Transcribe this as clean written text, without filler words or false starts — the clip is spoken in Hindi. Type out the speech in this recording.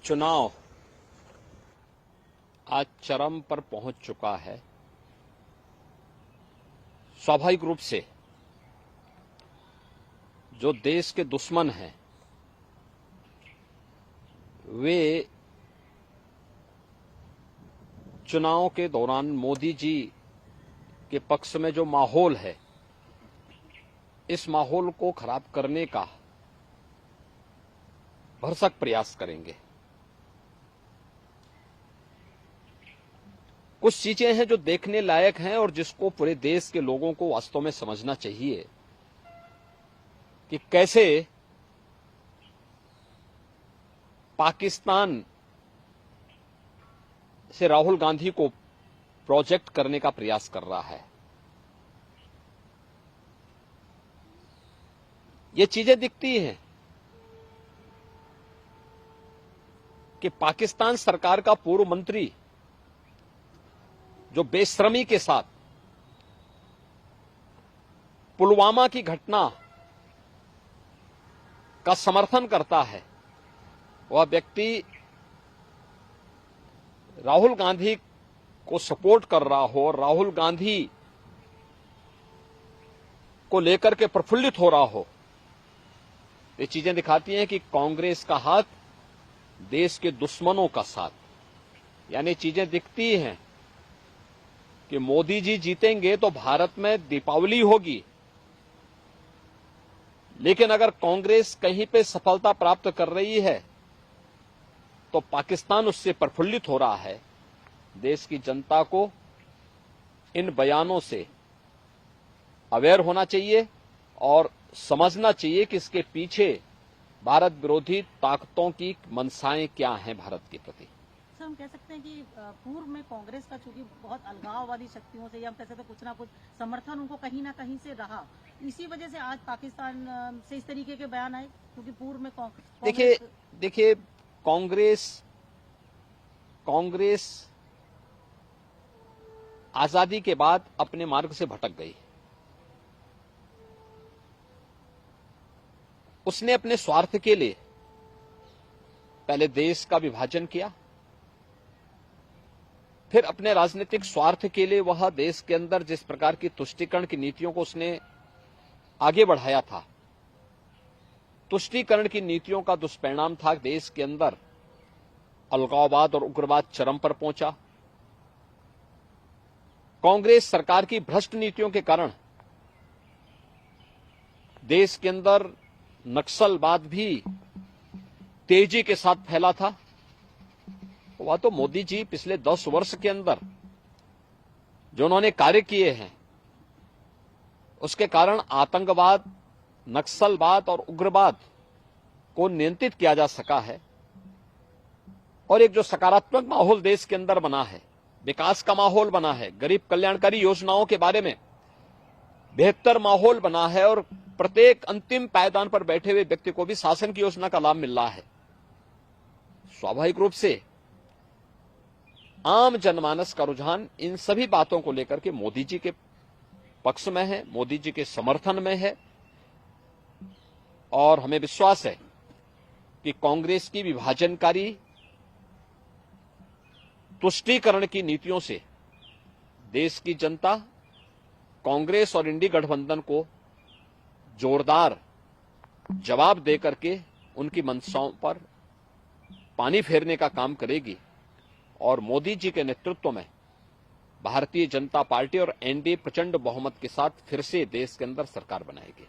चुनाव आज चरम पर पहुंच चुका है। स्वाभाविक रूप से जो देश के दुश्मन हैं वे चुनाव के दौरान मोदी जी के पक्ष में जो माहौल है, इस माहौल को खराब करने का भरसक प्रयास करेंगे। कुछ चीजें हैं जो देखने लायक हैं और जिसको पूरे देश के लोगों को वास्तव में समझना चाहिए कि कैसे पाकिस्तान से राहुल गांधी को प्रोजेक्ट करने का प्रयास कर रहा है। ये चीजें दिखती हैं कि पाकिस्तान सरकार का पूर्व मंत्री जो बेशर्मी के साथ पुलवामा की घटना का समर्थन करता है, वह व्यक्ति राहुल गांधी को सपोर्ट कर रहा हो, राहुल गांधी को लेकर के प्रफुल्लित हो रहा हो, ये चीजें दिखाती हैं कि कांग्रेस का हाथ देश के दुश्मनों का साथ। यानी चीजें दिखती हैं कि मोदी जी जीतेंगे तो भारत में दीपावली होगी, लेकिन अगर कांग्रेस कहीं पे सफलता प्राप्त कर रही है तो पाकिस्तान उससे प्रफुल्लित हो रहा है। देश की जनता को इन बयानों से अवेयर होना चाहिए और समझना चाहिए कि इसके पीछे भारत विरोधी ताकतों की मंशाएं क्या हैं भारत के प्रति। सर, हम कह सकते हैं कि पूर्व में कांग्रेस का चूंकि बहुत अलगाववादी शक्तियों से, या हम कह सकते हैं कुछ ना कुछ समर्थन उनको कहीं ना कहीं से रहा, इसी वजह से आज पाकिस्तान से इस तरीके के बयान आए, क्योंकि पूर्व में देखिए कांग्रेस आजादी के बाद अपने मार्ग से भटक गई। उसने अपने स्वार्थ के लिए पहले देश का विभाजन किया, फिर अपने राजनीतिक स्वार्थ के लिए वह देश के अंदर जिस प्रकार की तुष्टीकरण की नीतियों को उसने आगे बढ़ाया था, तुष्टीकरण की नीतियों का दुष्परिणाम था देश के अंदर अलगाववाद और उग्रवाद चरम पर पहुंचा। कांग्रेस सरकार की भ्रष्ट नीतियों के कारण देश के अंदर नक्सलवाद भी तेजी के साथ फैला था। वह तो मोदी जी पिछले 10 वर्ष के अंदर जो उन्होंने कार्य किए हैं, उसके कारण आतंकवाद, नक्सलवाद और उग्रवाद को नियंत्रित किया जा सका है और एक जो सकारात्मक माहौल देश के अंदर बना है, विकास का माहौल बना है, गरीब कल्याणकारी योजनाओं के बारे में बेहतर माहौल बना है और प्रत्येक अंतिम पायदान पर बैठे हुए व्यक्ति को भी शासन की योजना का लाभ मिल रहा है। स्वाभाविक रूप से आम जनमानस का रुझान इन सभी बातों को लेकर के मोदी जी के पक्ष में है, मोदी जी के समर्थन में है और हमें विश्वास है कि कांग्रेस की विभाजनकारी तुष्टीकरण की नीतियों से देश की जनता कांग्रेस और इंडी गठबंधन को जोरदार जवाब देकर के उनकी मंशाओं पर पानी फेरने का काम करेगी और मोदी जी के नेतृत्व में भारतीय जनता पार्टी और एनडीए प्रचंड बहुमत के साथ फिर से देश के अंदर सरकार बनाएगी।